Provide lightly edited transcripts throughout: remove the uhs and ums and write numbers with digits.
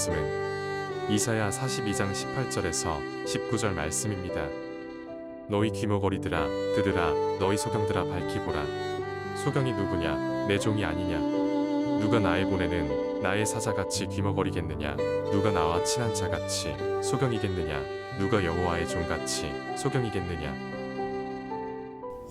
말씀은 이사야 42장 18절에서 19절 말씀입니다. 너희 귀머거리들아 들으라, 너희 소경들아 밝히보라. 소경이 누구냐? 내 종이 아니냐? 누가 나의 보내는 나의 사자같이 귀머거리겠느냐? 누가 나와 친한 자같이 소경이겠느냐? 누가 여호와의 종같이 소경이겠느냐?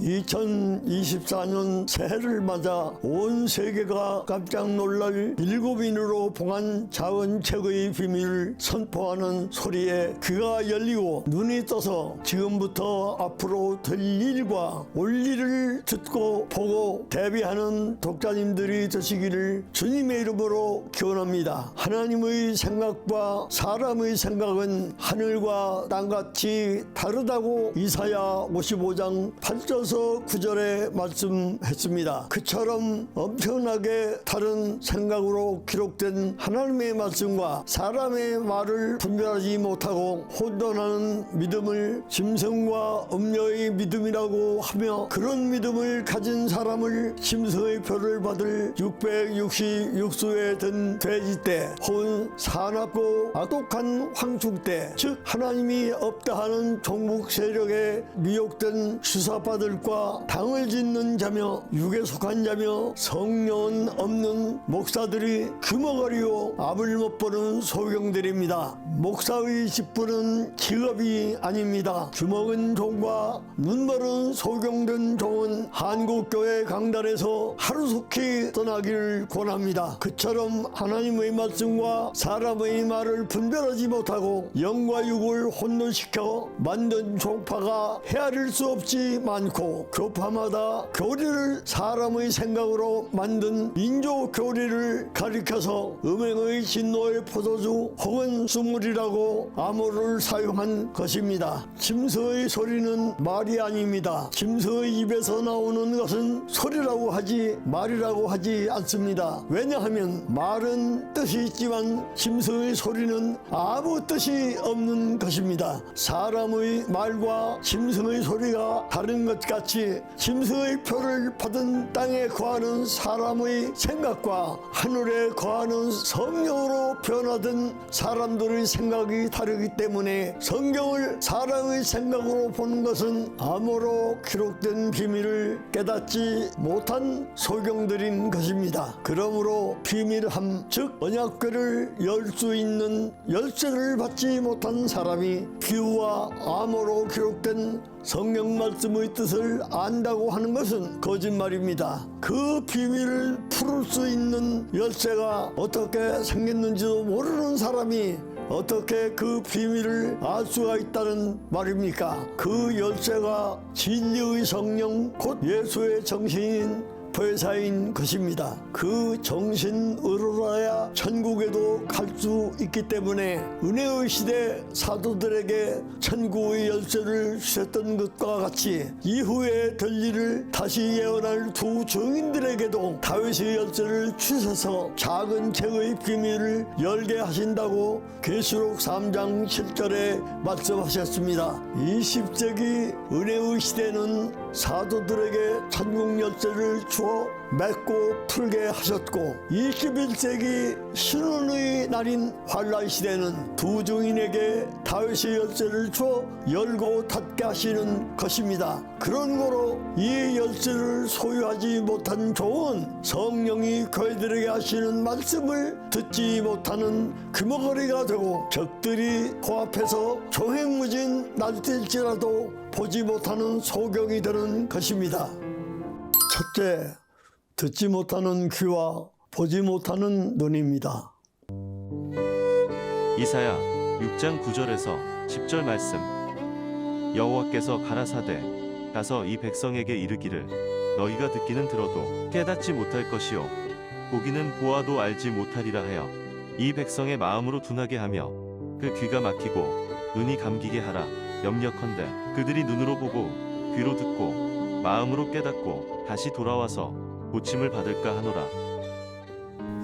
2024년 새해를 맞아 온 세계가 깜짝 놀랄 7인으로 봉한 자원책의 비밀을 선포하는 소리에 귀가 열리고 눈이 떠서 지금부터 앞으로 될 일과 올 일을 듣고 보고 대비하는 독자님들이 되시기를 주님의 이름으로 기원합니다. 하나님의 생각과 사람의 생각은 하늘과 땅같이 다르다고 이사야 55장 8절 9절에 말씀했습니다. 그처럼 엄청나게 다른 생각으로 기록된 하나님의 말씀과 사람의 말을 분별하지 못하고 혼돈하는 믿음을 짐승과 음녀의 믿음이라고 하며 그런 믿음을 가진 사람을 짐승의 표를 받을 666수에 든 돼지 때 혹은 사납고 악독한 황충 때, 즉 하나님이 없다 하는 종북 세력에 미혹된 주사파들 과 당을 짓는 자며 육에 속한 자며 성령은 없는 목사들이 귀머거리요 앞을 못 보는 소경들입니다. 목사의 직분은 직업이 아닙니다. 귀먹은 종과 눈멀은 소경된 종은 한국교회 강단에서 하루속히 떠나기를 권합니다. 그처럼 하나님의 말씀과 사람의 말을 분별하지 못하고 영과 육을 혼돈시켜 만든 종파가 헤아릴 수 없이 많고 교파마다 교리를 사람의 생각으로 만든 인조 교리를 가리켜서 음행의 진노의 포도주 혹은 수물이라고 암호를 사용한 것입니다. 짐승의 소리는 말이 아닙니다. 짐승의 입에서 나오는 것은 소리라고 하지 말이라고 하지 않습니다. 왜냐하면 말은 뜻이 있지만 짐승의 소리는 아무 뜻이 없는 것입니다. 사람의 말과 짐승의 소리가 다른 것 같이 짐승의 표를 받은 땅에 거하는 사람의 생각과 하늘에 거하는 성령으로 변화된 사람들의 생각이 다르기 때문에 성경을 사람의 생각으로 보는 것은 암호로 기록된 비밀을 깨닫지 못한 소경들인 것입니다. 그러므로 비밀함, 즉 언약궤를 열 수 있는 열쇠를 받지 못한 사람이 비유와 암호로 기록된 성경 말씀의 뜻을 안다고 하는 것은 거짓말입니다. 그 비밀을 풀을 수 있는 열쇠가 어떻게 생겼는지도 모르는 사람이 어떻게 그 비밀을 알 수가 있다는 말입니까? 그 열쇠가 진리의 성령 곧 예수의 정신인 보혜사인 것입니다. 그 정신으로라야 천국에도 갈 수 있기 때문에 은혜의 시대 사도들에게 천국의 열쇠를 주셨던 것과 같이 이후에 될 일을 다시 예언할 두 증인들에게도 다윗의 열쇠를 주셔서 작은 책의 비밀을 열게 하신다고 계시록 3장 7절에 말씀하셨습니다. 20세기 은혜의 시대는 사도들에게 천국 열쇠를 주어 맺고 풀게 하셨고 21세기 신혼의 날인 환란 시대는 두 증인에게 다윗의 열쇠를 주어 열고 닫게 하시는 것입니다. 그러므로 이 열쇠를 소유하지 못한 종은 성령이 그들에게 하시는 말씀을 듣지 못하는 귀머거리가 되고 적들이 코앞에서 종횡무진 날뛸지라도 보지 못하는 소경이 되는 것입니다. 첫째, 듣지 못하는 귀와 보지 못하는 눈입니다. 이사야 6장 9절에서 10절 말씀. 여호와께서 가라사대 가서 이 백성에게 이르기를 너희가 듣기는 들어도 깨닫지 못할 것이요 보기는 보아도 알지 못하리라 하여 이 백성의 마음으로 둔하게 하며 그 귀가 막히고 눈이 감기게 하라. 염려컨대 그들이 눈으로 보고 귀로 듣고 마음으로 깨닫고 다시 돌아와서 고침을 받을까 하노라.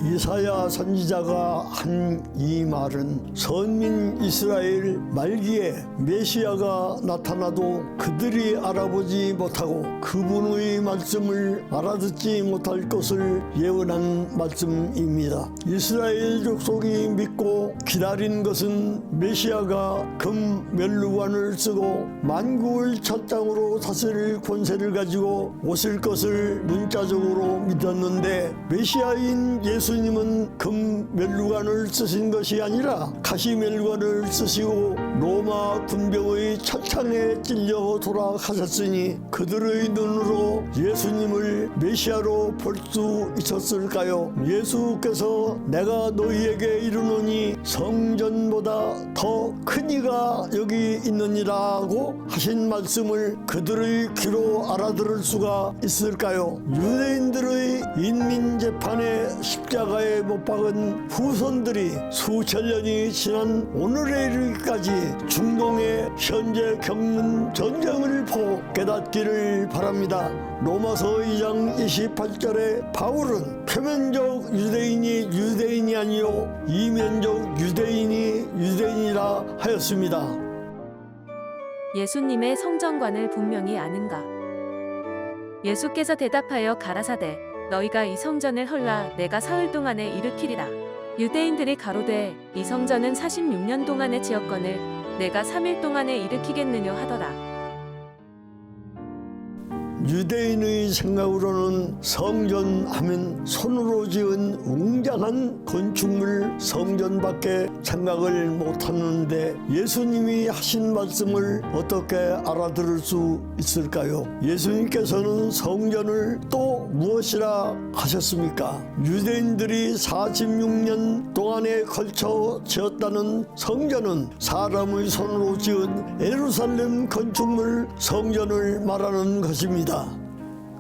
이사야 선지자가 한 이 말은 선민 이스라엘 말기에 메시아가 나타나도 그들이 알아보지 못하고 그분의 말씀을 알아듣지 못할 것을 예언한 말씀입니다. 이스라엘 족속이 믿고 기다린 것은 메시아가 금 멸루관을 쓰고 만국을 찻장으로 다스릴 권세를 가지고 오실 것을 문자적으로 믿었는데, 메시아인 예수님은 금 멸루관을 쓰신 것이 아니라 가시 멸루관을 쓰시고 로마 군병의 차창에 찔려 돌아가셨으니 그들의 눈으로 예수님을 메시아로 볼 수 있었을까요? 예수께서 내가 너희에게 이르노니 성전보다 더 큰 이가 여기 있느니라고 하신 말씀을 그들의 귀로 알아들을 수가 있을까요? 유대인들의 인민재판에 십자가에 못 박은 후손들이 수천 년이 지난 오늘에 이르기까지 중동에 현재 겪는 전쟁을 보고 깨닫기를 바랍니다. 로마서 2장 28절에 바울은 표면적 유대인이 아니요 이면적 유대인이라 하였습니다. 예수님의 성전관을 분명히 아는가? 예수께서 대답하여 가라사대 너희가 이 성전을 헐라 내가 사흘 동안에 일으키리라. 유대인들이 가로되 이 성전은 46년 동안에 지었거늘 내가 3일 동안에 일으키겠느냐 하더라. 유대인의 생각으로는 성전하면 손으로 지은 웅장한 건축물 성전밖에 생각을 못하는데 예수님이 하신 말씀을 어떻게 알아들을 수 있을까요? 예수님께서는 성전을 또 무엇이라 하셨습니까? 유대인들이 46년 동안에 걸쳐 지었다는 성전은 사람의 손으로 지은 예루살렘 건축물 성전을 말하는 것입니다.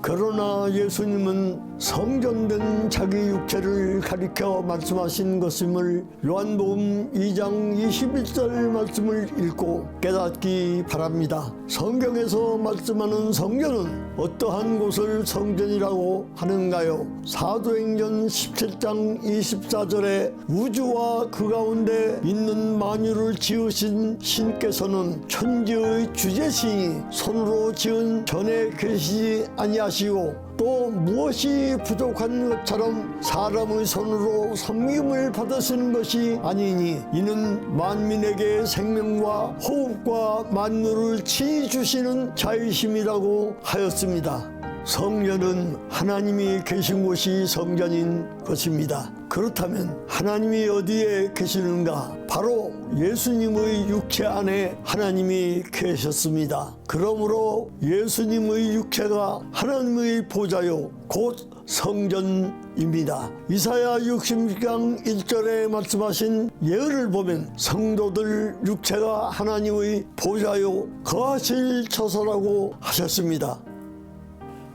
그러나 예수님은 성전된 자기 육체를 가리켜 말씀하신 것임을 요한복음 2장 21절 말씀을 읽고 깨닫기 바랍니다. 성경에서 말씀하는 성전은 어떠한 곳을 성전이라고 하는가요? 사도행전 17장 24절에 우주와 그 가운데 있는 만유를 지으신 신께서는 천지의 주제신이 손으로 지은 전에 계시지 아니하시고 또 무엇이 부족한 것처럼 사람의 손으로 섬김을 받으시는 것이 아니니 이는 만민에게 생명과 호흡과 만물을 친히 주시는 자이심이라고 하였습니다. 성전은 하나님이 계신 곳이 성전인 것입니다. 그렇다면 하나님이 어디에 계시는가? 바로 예수님의 육체 안에 하나님이 계셨습니다. 그러므로 예수님의 육체가 하나님의 보좌요 곧 성전입니다. 이사야 60장 1절에 말씀하신 예언을 보면 성도들 육체가 하나님의 보좌요 거하실 처소라고 하셨습니다.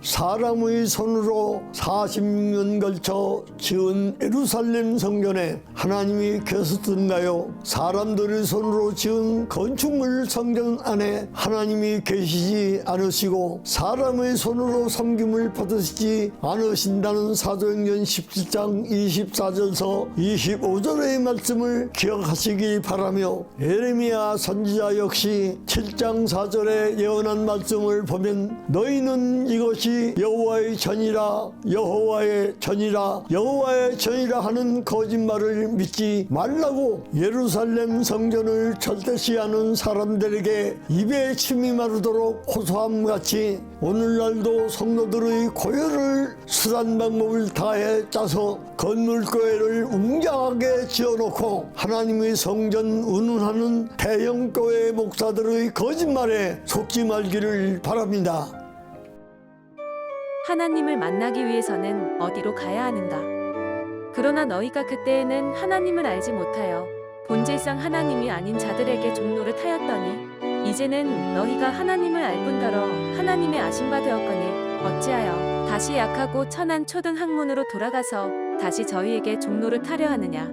사람의 손으로 46년 걸쳐 지은 예루살렘 성전에 하나님이 계셨던가요? 사람들의 손으로 지은 건축물 성전 안에 하나님이 계시지 않으시고 사람의 손으로 섬김을 받으시지 않으신다는 사도행전 17장 24절서 25절의 말씀을 기억하시기 바라며, 예레미야 선지자 역시 7장 4절에 예언한 말씀을 보면 너희는 이것이 여호와의 전이라 여호와의 전이라 하는 거짓말을 믿지 말라고 예루살렘 성전을 절대시하는 사람들에게 입에 침이 마르도록 호소함같이 오늘날도 성도들의 고열을 수단 방법을 다해 짜서 건물교회를 웅장하게 지어놓고 하나님의 성전 운운하는 대형교회 목사들의 거짓말에 속지 말기를 바랍니다. 하나님을 만나기 위해서는 어디로 가야 하는가? 그러나 너희가 그때에는 하나님을 알지 못하여 본질상 하나님이 아닌 자들에게 종로를 타였더니 이제는 너희가 하나님을 알 뿐더러 하나님의 아신 바 되었거늘 어찌하여 다시 약하고 천한 초등 학문으로 돌아가서 다시 저희에게 종로를 타려 하느냐?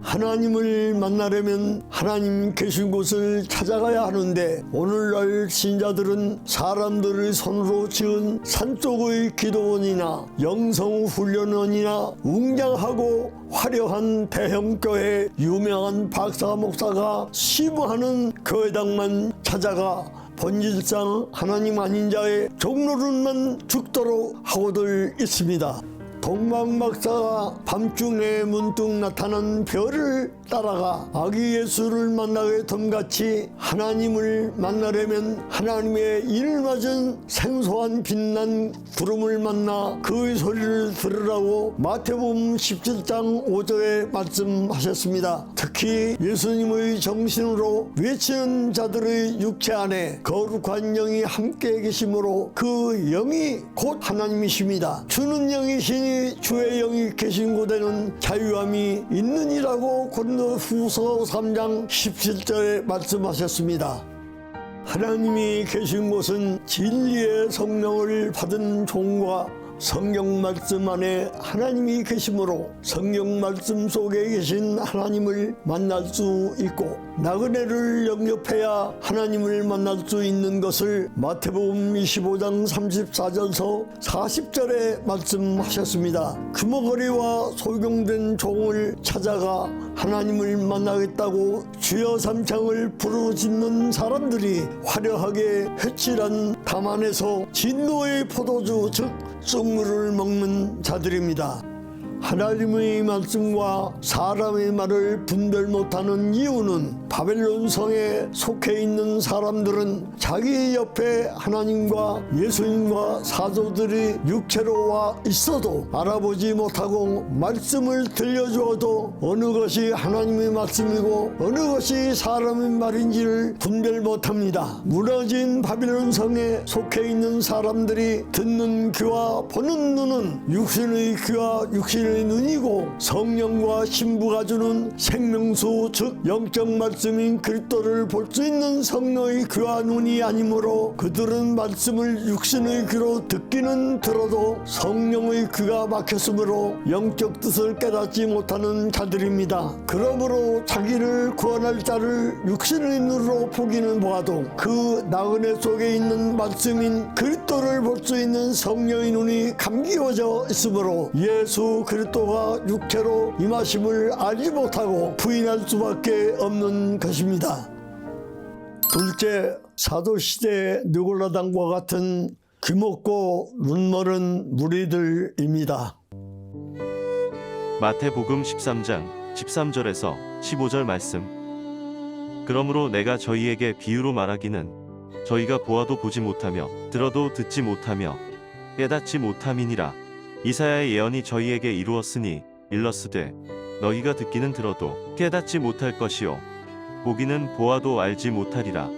하나님을 만나려면 하나님 계신 곳을 찾아가야 하는데 오늘날 신자들은 사람들의 손으로 지은 산쪽의 기도원이나 영성훈련원이나 웅장하고 화려한 대형교회 유명한 박사 목사가 시무하는 교회당만 찾아가 본질상 하나님 아닌 자의 종노릇만 죽도록 하고들 있습니다. 동방 박사가 밤중에 문득 나타난 별을 따라가 아기 예수를 만나게 됨같이 하나님을 만나려면 하나님의 일맞은 생소한 빛난 구름을 만나 그의 소리를 들으라고 마태복음 17장 5절에 말씀하셨습니다. 특히 예수님의 정신으로 외치는 자들의 육체 안에 거룩한 영이 함께 계시므로 그 영이 곧 하나님이십니다. 주는 영이시니 주의 영이 계신 곳에는 자유함이 있느니라고 고린도후서 3장 17절에 말씀하셨습니다. 하나님이 계신 곳은 진리의 성령을 받은 종과 성경 말씀 안에 하나님이 계시므로 성경 말씀 속에 계신 하나님을 만날 수 있고 나그네를 영접해야 하나님을 만날 수 있는 것을 마태복음 25장 34절서 40절에 말씀하셨습니다. 금어거리와 소경된 종을 찾아가 하나님을 만나겠다고 주여 삼창을 부르짖는 사람들이 화려하게 회칠한 담안에서 진노의 포도주 즉 쑥물을 먹는 자들입니다. 하나님의 말씀과 사람의 말을 분별 못하는 이유는 바벨론 성에 속해 있는 사람들은 자기 옆에 하나님과 예수님과 사도들이 육체로 와 있어도 알아보지 못하고 말씀을 들려주어도 어느 것이 하나님의 말씀이고 어느 것이 사람의 말인지를 분별 못합니다. 무너진 바벨론 성에 속해 있는 사람들이 듣는 귀와 보는 눈은 육신의 귀와 육신의 눈이고 성령과 신부가 주는 생명수 즉 영적 말씀인 그리스도를 볼 수 있는 성령의 귀와 눈이 아니므로 그들은 말씀을 육신의 귀로 듣기는 들어도 성령의 귀가 막혔으므로 영적 뜻을 깨닫지 못하는 자들입니다. 그러므로 자기를 구원할 자를 육신의 눈으로 보기는 보아도 그 나그네 속에 있는 말씀인 그리스도를 볼 수 있는 성령의 눈이 감기워져 있으므로 예수 그리스도가 육체로 임하심을 알지 못하고 부인할 수밖에 없는 것입니다. 둘째, 사도시대의 느골라당과 같은 귀먹고 눈멀은 무리들입니다. 마태복음 13장 13절에서 15절 말씀. 그러므로 내가 저희에게 비유로 말하기는 저희가 보아도 보지 못하며 들어도 듣지 못하며 깨닫지 못함이니라. 이사야의 예언이 저희에게 이루었으니 일러스되 너희가 듣기는 들어도 깨닫지 못할 것이요 보기는 보아도 알지 못하리라.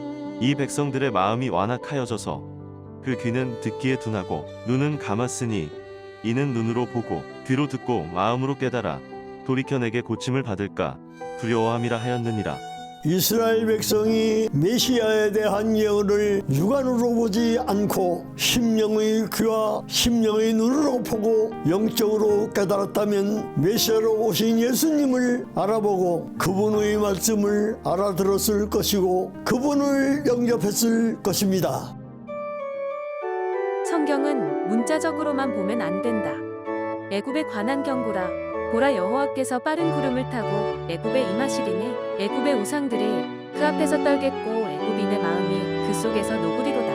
이 백성들의 마음이 완악하여져서 그 귀는 듣기에 둔하고 눈은 감았으니 이는 눈으로 보고 귀로 듣고 마음으로 깨달아 돌이켜 내게 고침을 받을까 두려워함이라 하였느니라. 이스라엘 백성이 메시아에 대한 예언을 육안으로 보지 않고 심령의 귀와 심령의 눈으로 보고 영적으로 깨달았다면 메시아로 오신 예수님을 알아보고 그분의 말씀을 알아들었을 것이고 그분을 영접했을 것입니다. 성경은 문자적으로만 보면 안 된다. 애굽에 관한 경고라. 보라 여호와께서 빠른 구름을 타고 애굽에 임하시리니 애굽의 우상들이 그 앞에서 떨겠고 애굽인의 마음이 그 속에서 녹으리로다.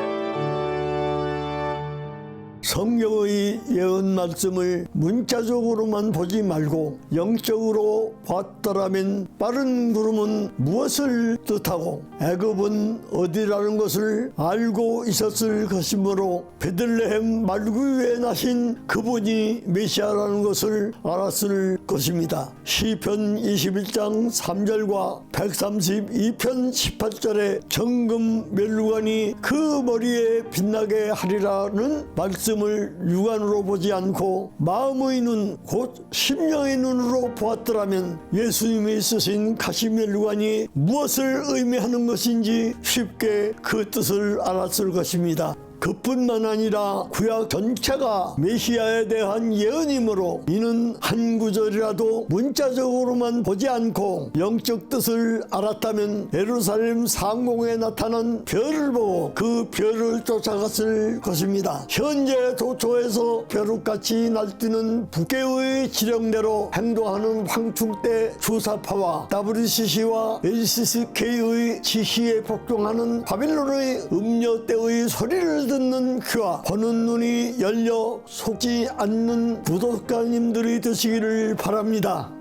성경의 예언 말씀을 문자적으로만 보지 말고 영적으로 봤더라면 빠른 구름은 무엇을 뜻하고 애굽은 어디라는 것을 알고 있었을 것이므로 베들레헴 말구유에 나신 그분이 메시아라는 것을 알았을 것입니다. 시편 21장 3절과 132편 18절에 정금 멸루관이 그 머리에 빛나게 하리라는 말씀을 육안으로 보지 않고 마음의 눈 곧 심령의 눈으로 보았더라면 예수님이 쓰신 가시멜루관이 무엇을 의미하는 것인지 쉽게 그 뜻을 알았을 것입니다. 그뿐만 아니라 구약 전체가 메시아에 대한 예언이므로 이는 한 구절이라도 문자적으로만 보지 않고 영적 뜻을 알았다면 예루살렘 상공에 나타난 별을 보고 그 별을 쫓아갔을 것입니다. 현재 도초에서 벼룩같이 날뛰는 북계의 지령대로 행동하는 황충대 주사파와 WCC와 LCCK의 지시에 복종하는 바빌론의 음녀대의 소리를 듣는 귀와 보는 눈이 열려 속지 않는 구독자님들이 되시기를 바랍니다.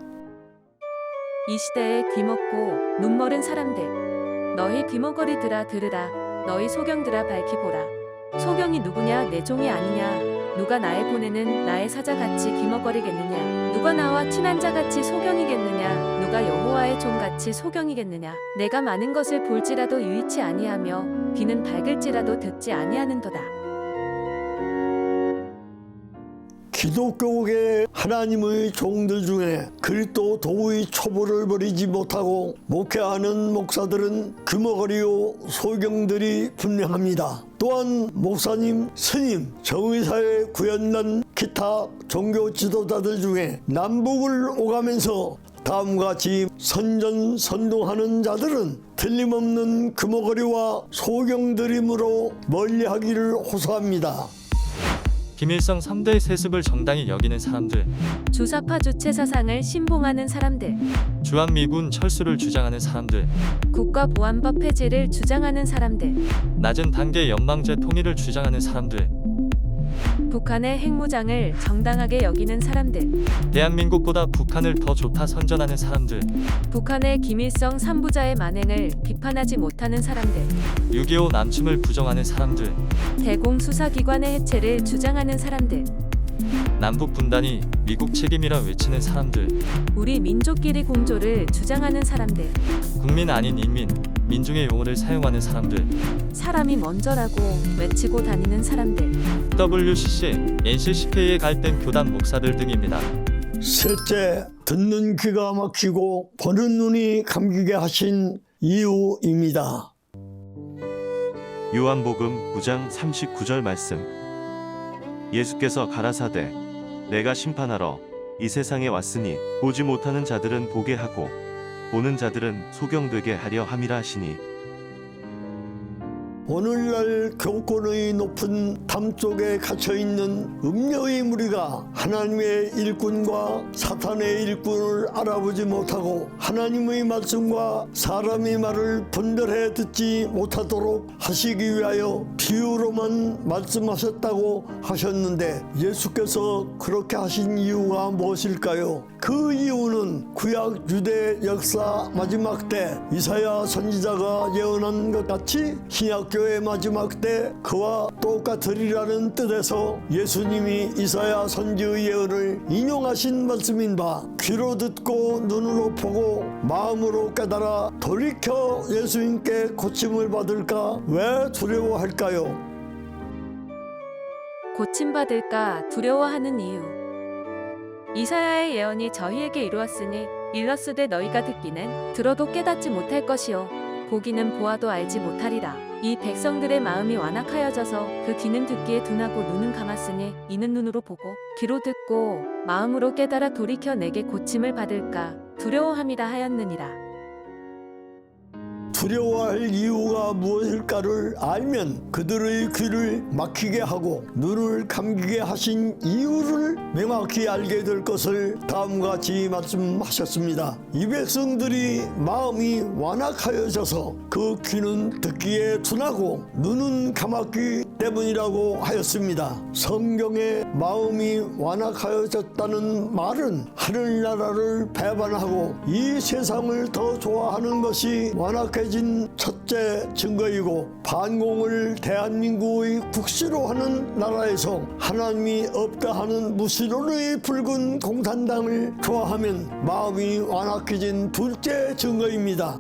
이 시대에 귀먹고 눈멀은 사람들, 너희 귀머거리들아 들으라, 너희 소경들아 밝히보라. 소경이 누구냐? 내 종이 아니냐? 누가 나의 보내는 나의 사자같이 귀머거리겠느냐? 누가 나와 친한 자같이 소경이겠느냐? 누가 여호와의 종같이 소경이겠느냐? 내가 많은 것을 볼지라도 유의치 아니하며 귀는 밝을지라도 듣지 아니하는도다. 기독교계 하나님의 종들 중에 그리스도 도의 초보를 버리지 못하고 목회하는 목사들은 귀머거리요 소경들이 분명합니다. 또한 목사님, 스님, 정의사회 구현난 기타 종교 지도자들 중에 남북을 오가면서 다음과 같이 선전선동하는 자들은 틀림없는 귀머거리와 소경들이므로 멀리하기를 호소합니다. 김일성 3대 세습을 정당히 여기는 사람들, 주사파 주체 사상을 신봉하는 사람들, 주한미군 철수를 주장하는 사람들, 국가보안법 폐지를 주장하는 사람들, 낮은 단계 연방제 통일을 주장하는 사람들, 북한의 핵무장을 정당하게 여기는 사람들, 대한민국보다 북한을 더 좋다 선전하는 사람들, 북한의 김일성 3부자의 만행을 비판하지 못하는 사람들, 6.25 남침을 부정하는 사람들, 대공수사기관의 해체를 주장하는 사람들, 남북 분단이 미국 책임이라 외치는 사람들, 우리 민족끼리 공조를 주장하는 사람들, 국민 아닌 인민, 민중의 용어를 사용하는 사람들, 사람이 먼저라고 외치고 다니는 사람들, WCC, NCCK에 갈등 교단 목사들 등입니다. 셋째, 듣는 귀가 막히고 보는 눈이 감기게 하신 이유입니다. 요한복음 9장 39절 말씀. 예수께서 가라사대 내가 심판하러 이 세상에 왔으니 보지 못하는 자들은 보게 하고 보는 자들은 소경되게 하려 함이라 하시니. 오늘날 교권의 높은 담 속에 갇혀있는 음녀의 무리가 하나님의 일꾼과 사탄의 일꾼을 알아보지 못하고 하나님의 말씀과 사람의 말을 분별해 듣지 못하도록 하시기 위하여 비유로만 말씀하셨다고 하셨는데 예수께서 그렇게 하신 이유가 무엇일까요? 그 이유는 구약 유대 역사 마지막 때 이사야 선지자가 예언한 것 같이 신약교회 마지막 때 그와 똑같으리라는 뜻에서 예수님이 이사야 선지의 예언을 인용하신 말씀인 바 귀로 듣고 눈으로 보고 마음으로 깨달아 돌이켜 예수님께 고침을 받을까 왜 두려워할까요? 고침받을까 두려워하는 이유. 이사야의 예언이 저희에게 이루었으니 일렀으되 너희가 듣기는 들어도 깨닫지 못할 것이요 보기는 보아도 알지 못하리라. 이 백성들의 마음이 완악하여져서 그 귀는 듣기에 둔하고 눈은 감았으니 이는 눈으로 보고 귀로 듣고 마음으로 깨달아 돌이켜 내게 고침을 받을까 두려워함이라 하였느니라. 두려워할 이유가 무엇일까를 알면 그들의 귀를 막히게 하고 눈을 감기게 하신 이유를 명확히 알게 될 것을 다음과 같이 말씀하셨습니다. 이 백성들이 마음이 완악하여져서 그 귀는 듣기에 둔하고 눈은 감았기 때문이라고 하였습니다. 성경에 마음이 완악하여졌다는 말은 하늘나라를 배반하고 이 세상을 더 좋아하는 것이 완악해진 첫째 증거이고 반공을 대한민국의 국시로 하는 나라에서 하나님이 없다 하는 무신론의 붉은 공산당을 좋아하면 마음이 완악해진 둘째 증거입니다.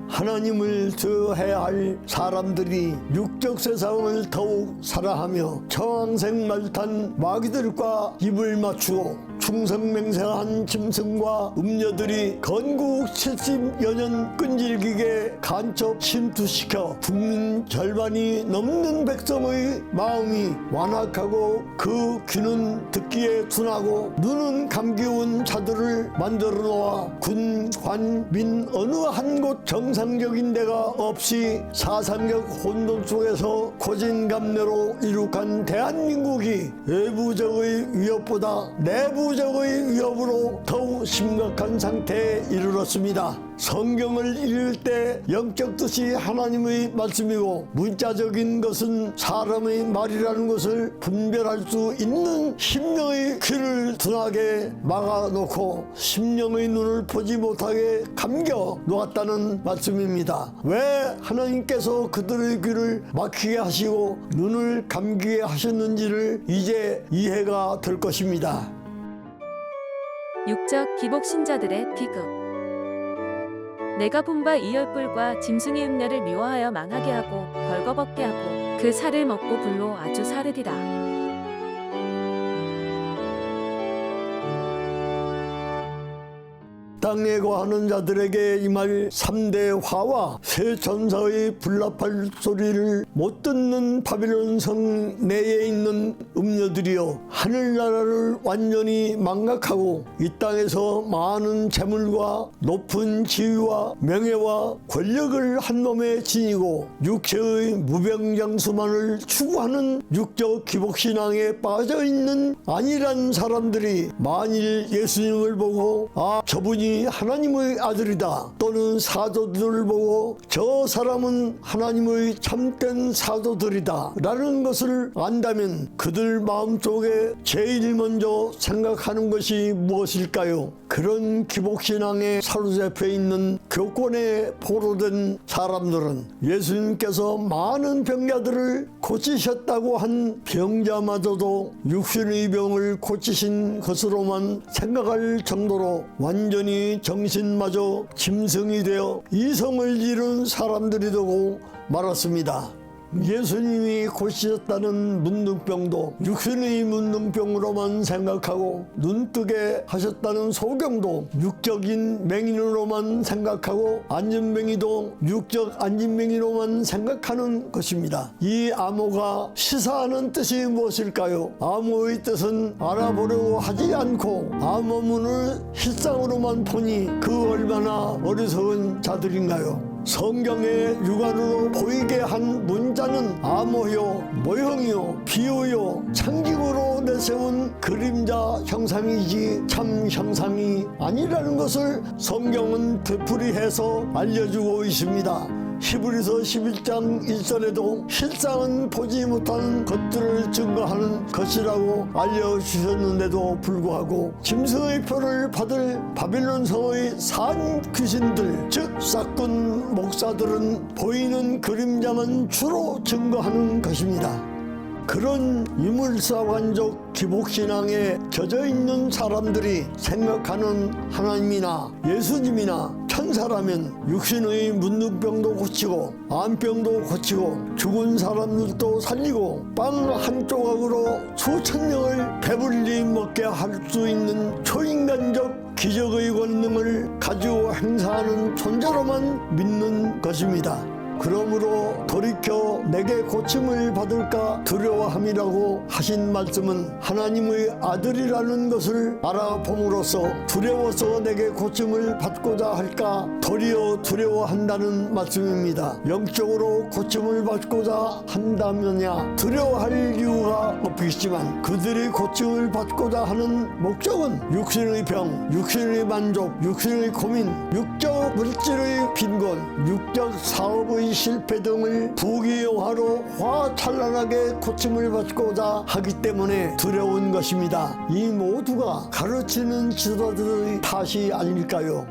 하나님을 두려워해야 할 사람들이 육적 세상을 더욱 사랑하며 청황색 말탄 마귀들과 입을 맞추고 충성맹세한 짐승과 음녀들이 건국 70여 년 끈질기게 간첩 침투시켜 국민 절반이 넘는 백성의 마음이 완악하고 그 귀는 듣기에 둔하고 눈은 감기운 자들을 만들어 놓아 군, 관, 민 어느 한 곳 정상적인 데가 없이 사상적 혼돈 속에서 고진감래로 이룩한 대한민국이 외부적의 위협보다 내부적의 위협으로 더욱 심각한 상태에 이르렀습니다. 성경을 읽을 때 영적 뜻이 하나님의 말씀이고 문자적인 것은 사람의 말이라는 것을 분별할 수 있는 심령의 귀를 둔하게 막아놓고 심령의 눈을 보지 못하게 감겨 놓았다는 말씀입니다. 왜 하나님께서 그들의 귀를 막히게 하시고 눈을 감기게 하셨는지를 이제 이해가 될 것입니다. 육적 기복 신자들의 비극. 내가 본 바 이 열불과 짐승의 음녀를 미워하여 망하게 하고 벌거벗게 하고 그 살을 먹고 불로 아주 사르리라. 땅에 거하는 자들에게 임할 3대 화와 세 천사의 불나팔 소리를 못 듣는 바빌론 성 내에 있는 음녀들이여, 하늘나라를 완전히 망각하고 이 땅에서 많은 재물과 높은 지위와 명예와 권력을 한 몸에 지니고 육체의 무병장수만을 추구하는 육적 기복신앙에 빠져있는 안일한 사람들이 만일 예수님을 보고 아, 저분이 하나님의 아들이다, 또는 사도들을 보고 저 사람은 하나님의 참된 사도들이다 라는 것을 안다면 그들 마음속에 제일 먼저 생각하는 것이 무엇일까요? 그런 기복신앙에 사로잡혀 있는 교권에 포로된 사람들은 예수님께서 많은 병자들을 고치셨다고 한 병자마저도 육신의 병을 고치신 것으로만 생각할 정도로 완전히 정신마저 짐승이 되어 이성을 잃은 사람들이 되고 말았습니다. 예수님이 고치셨다는 문둥병도 육신의 문둥병으로만 생각하고 눈뜨게 하셨다는 소경도 육적인 맹인으로만 생각하고 안진뱅이도 육적 안진뱅이로만 생각하는 것입니다. 이 암호가 시사하는 뜻이 무엇일까요? 암호의 뜻은 알아보려고 하지 않고 암호문을 실상으로만 보니 그 얼마나 어리석은 자들인가요? 성경의 육안으로 보이게 한 문자는 암호요, 모형이요, 비유요, 창직으로 내세운 그림자 형상이지 참 형상이 아니라는 것을 성경은 되풀이해서 알려주고 있습니다. 히브리서 11장 1절에도 실상은 보지 못하는 것들을 증거하는 것이라고 알려주셨는데도 불구하고 짐승의 표를 받을 바빌론 성의 산 귀신들, 즉 싹군 목사들은 보이는 그림자만 주로 증거하는 것입니다. 그런 유물사관적 기복신앙에 젖어있는 사람들이 생각하는 하나님이나 예수님이나 천사라면 육신의 문둥병도 고치고 암병도 고치고 죽은 사람들도 살리고 빵 한 조각으로 수천 명을 배불리 먹게 할 수 있는 초인간적 기적의 권능을 가지고 행사하는 존재로만 믿는 것입니다. 그러므로 돌이켜 내게 고침을 받을까 두려워함이라고 하신 말씀은 하나님의 아들이라는 것을 알아봄으로써 두려워서 내게 고침을 받고자 할까 도리어 두려워한다는 말씀입니다. 영적으로 고침을 받고자 한다면야 두려워할 이유가 없겠지만 그들이 고침을 받고자 하는 목적은 육신의 병, 육신의 만족, 육신의 고민, 육적 물질의 빈곤, 육적 사업의 실패 등을 부귀영화로 화찬란하게 고침을 받고자 하기 때문에 두려운 것입니다. 이 모두가 가르치는 지도자들의 탓이 아닐까요?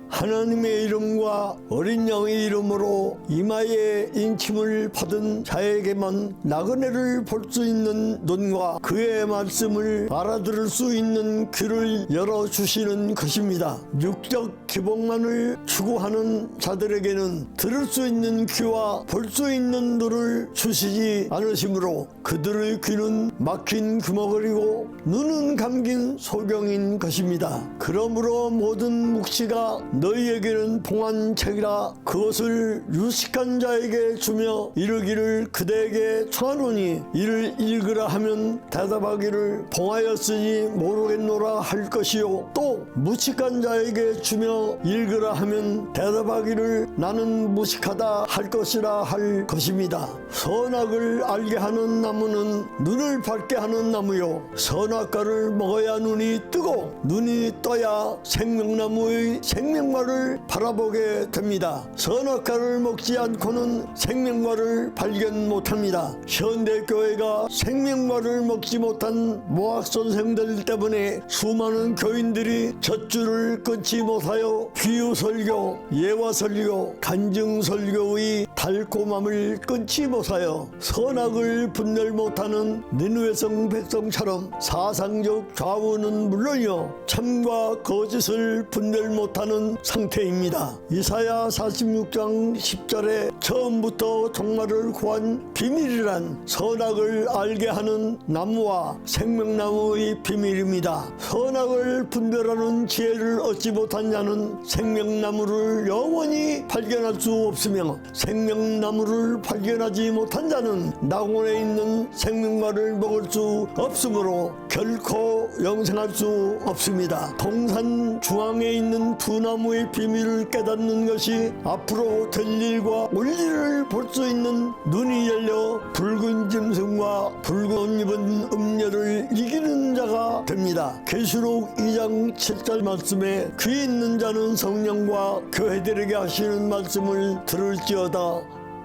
하나님의 이름과 어린 양의 이름으로 이마에 인침을 받은 자에게만 나그네를 볼 수 있는 눈과 그의 말씀을 알아들을 수 있는 귀를 열어주시는 것입니다. 육적 기복만을 추구하는 자들에게는 들을 수 있는 귀와 볼 수 있는 눈을 주시지 않으시므로 그들의 귀는 막힌 귀머거리고 눈은 감긴 소경인 것입니다. 그러므로 모든 묵시가 너희에게는 봉한책이라 그것을 유식한 자에게 주며 이르기를 그대에게 청하노니 이를 읽으라 하면 대답하기를 봉하였으니 모르겠노라 할 것이요 또 무식한 자에게 주며 읽으라 하면 대답하기를 나는 무식하다 할 것이라 할 것입니다. 선악을 알게 하는 나무는 눈을 밝게 하는 나무요 선악과를 먹어야 눈이 뜨고 눈이 떠야 생명나무의 생명과를 바라보게 됩니다. 선악과를 먹지 않고는 생명과를 발견 못합니다. 현대교회가 생명과를 먹지 못한 모학선생들 때문에 수많은 교인들이 젖줄을 끊지 못하여 비유설교, 예화설교, 간증설교의 달콤함을 끊지 못하여 선악을 분별 못하는 니느웨성 백성처럼 사상적 좌우는 물론이요 참과 거짓을 분별 못하는 상태입니다. 이사야 46장 10절에 처음부터 종말을 구한 비밀이란 선악을 알게 하는 나무와 생명나무의 비밀입니다. 선악을 분별하는 지혜를 얻지 못한 자는 생명나무를 영원히 발견할 수 없으며 생명나무를 발견하지 못한 자는 낙원에 있는 생명과를 먹을 수 없으므로 결코 영생할 수 없습니다. 동산 중앙에 있는 두 나무의 비밀을 깨닫는 것이 앞으로 될 일과 올 일을 볼 수 있는 눈이 열려 붉은 짐승과 붉은 옷 입은 음녀를 이기는 자가 됩니다. 계시록 2장 7절 말씀에 귀 있는 자는 성령과 교회들에게 하시는 말씀을 들을지어다.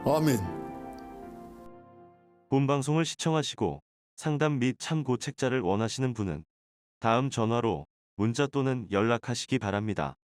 아멘. 본 방송을 시청하시고 상담 및 참고 책자를 원하시는 분은 다음 전화로 문자 또는 연락하시기 바랍니다.